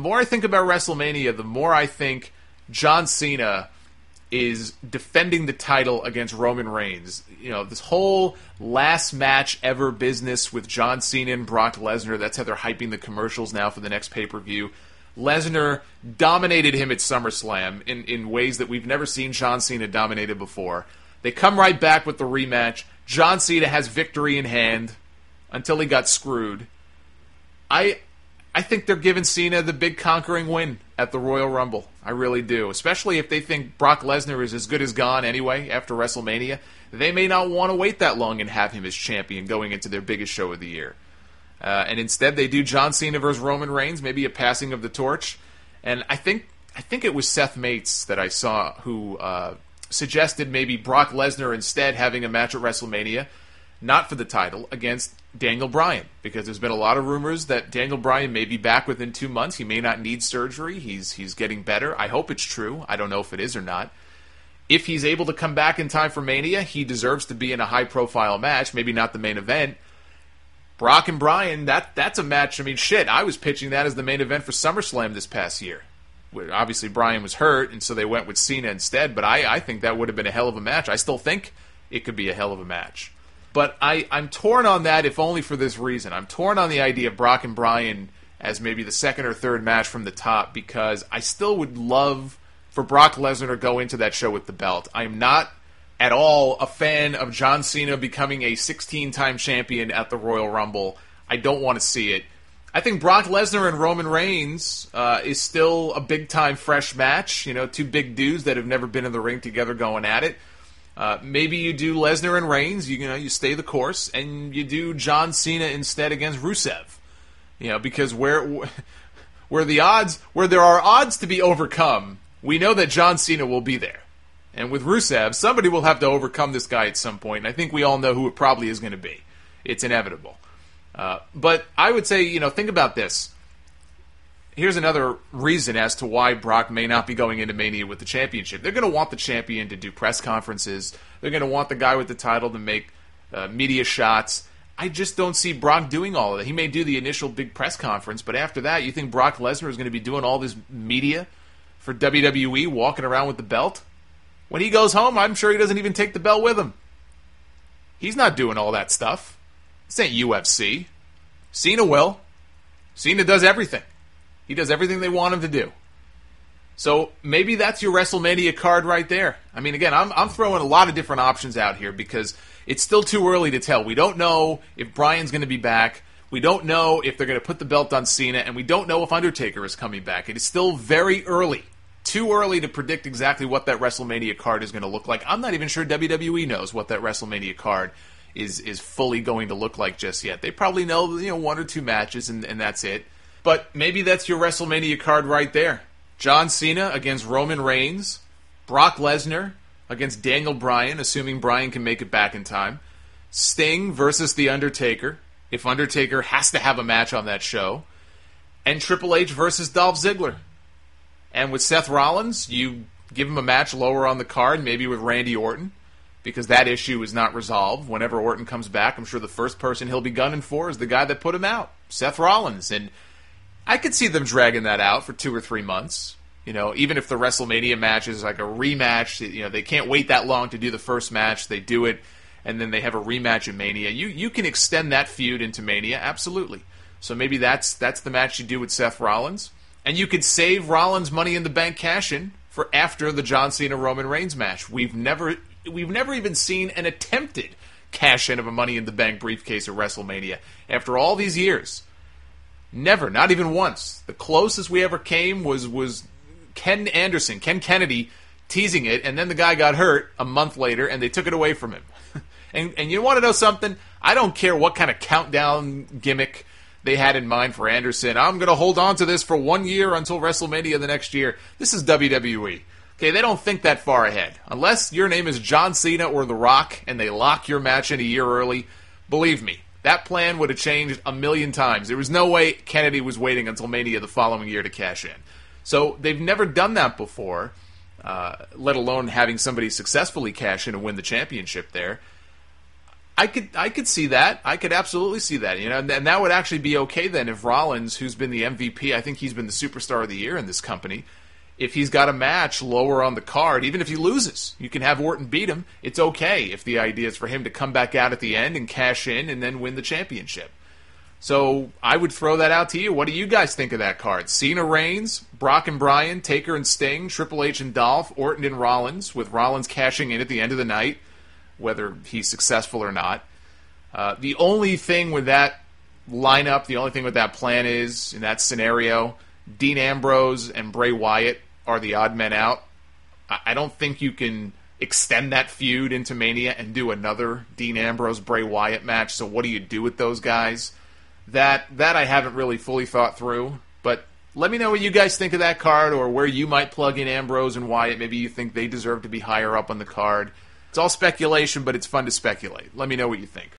more I think about WrestleMania, the more I think John Cena is defending the title against Roman Reigns. You know, this whole last match ever business with John Cena and Brock Lesnar, that's how they're hyping the commercials now for the next pay-per-view. Lesnar dominated him at SummerSlam in ways that we've never seen John Cena dominated before. They come right back with the rematch. John Cena has victory in hand until he got screwed. I think they're giving Cena the big conquering win at the Royal Rumble. I really do. Especially if they think Brock Lesnar is as good as gone anyway after WrestleMania. They may not want to wait that long and have him as champion going into their biggest show of the year. And instead they do John Cena versus Roman Reigns, maybe a passing of the torch. And I think it was Seth Mates that I saw who suggested maybe Brock Lesnar instead having a match at WrestleMania, not for the title, against Daniel Bryan, because there's been a lot of rumors that Daniel Bryan may be back within 2 months. He may not need surgery. He's getting better. I hope it's true. I don't know if it is or not. If he's able to come back in time for Mania, he deserves to be in a high-profile match, maybe not the main event. Brock and Bryan, that's a match. I mean, shit, I was pitching that as the main event for SummerSlam this past year. Obviously, Bryan was hurt, and so they went with Cena instead, but I think that would have been a hell of a match. I still think it could be a hell of a match. But I'm torn on that, if only for this reason. I'm torn on the idea of Brock and Bryan as maybe the second or third match from the top, because I still would love for Brock Lesnar to go into that show with the belt. I'm not at all a fan of John Cena becoming a 16-time champion at the Royal Rumble. I don't want to see it. I think Brock Lesnar and Roman Reigns is still a big-time fresh match. You know, two big dudes that have never been in the ring together going at it. Maybe you do Lesnar and Reigns, you stay the course, and you do John Cena instead against Rusev. You know, because where there are odds to be overcome, we know that John Cena will be there. And with Rusev, somebody will have to overcome this guy at some point, and I think we all know who it probably is going to be. It's inevitable. But I would say, think about this. Here's another reason as to why Brock may not be going into Mania with the championship. They're going to want the champion to do press conferences. They're going to want the guy with the title to make media shots. I just don't see Brock doing all of that. He may do the initial big press conference, but after that, you think Brock Lesnar is going to be doing all this media for WWE, walking around with the belt? When he goes home, I'm sure he doesn't even take the belt with him. He's not doing all that stuff. This ain't UFC. Cena will. Cena does everything. He does everything they want him to do. So maybe that's your WrestleMania card right there. I mean, again, I'm throwing a lot of different options out here because it's still too early to tell. We don't know if Bryan's going to be back. We don't know if they're going to put the belt on Cena, and we don't know if Undertaker is coming back. It is still very early. Too early to predict exactly what that WrestleMania card is going to look like. I'm not even sure WWE knows what that WrestleMania card is fully going to look like just yet. They probably know, one or two matches, and that's it. But maybe that's your WrestleMania card right there. John Cena against Roman Reigns. Brock Lesnar against Daniel Bryan, assuming Bryan can make it back in time. Sting versus The Undertaker, if Undertaker has to have a match on that show. And Triple H versus Dolph Ziggler. And with Seth Rollins, you give him a match lower on the card, maybe with Randy Orton, because that issue is not resolved. Whenever Orton comes back, I'm sure the first person he'll be gunning for is the guy that put him out, Seth Rollins. And I could see them dragging that out for 2 or 3 months. Even if the WrestleMania match is like a rematch, they can't wait that long to do the first match. They do it, and then they have a rematch in Mania. You can extend that feud into Mania, absolutely. So maybe that's the match you do with Seth Rollins. And you could save Rollins' Money in the Bank cash-in for after the John Cena-Roman Reigns match. We've never even seen an attempted cash-in of a Money in the Bank briefcase at WrestleMania. After all these years. Never, not even once. The closest we ever came was Ken Kennedy, teasing it, and then the guy got hurt a month later, and they took it away from him. and you want to know something? I don't care what kind of countdown gimmick they had in mind for Anderson. I'm going to hold on to this for 1 year until WrestleMania the next year. This is WWE. Okay, they don't think that far ahead. Unless your name is John Cena or The Rock, and they lock your match in a year early, believe me, that plan would have changed a million times. There was no way Kennedy was waiting until Mania the following year to cash in. So they've never done that before, let alone having somebody successfully cash in and win the championship there. I could see that. I could absolutely see that. And that would actually be okay then if Rollins, who's been the MVP, I think he's been the superstar of the year in this company. If he's got a match lower on the card, even if he loses, you can have Orton beat him. It's okay if the idea is for him to come back out at the end and cash in and then win the championship. So I would throw that out to you. What do you guys think of that card? Cena Reigns, Brock and Bryan, Taker and Sting, Triple H and Dolph, Orton and Rollins, with Rollins cashing in at the end of the night, whether he's successful or not. The only thing with that lineup, the only thing with that plan is, in that scenario, Dean Ambrose and Bray Wyatt are the odd men out. I don't think you can extend that feud into Mania and do another Dean Ambrose-Bray Wyatt match, so what do you do with those guys? That I haven't really fully thought through, but let me know what you guys think of that card, or where you might plug in Ambrose and Wyatt. Maybe you think they deserve to be higher up on the card. It's all speculation, but it's fun to speculate. Let me know what you think.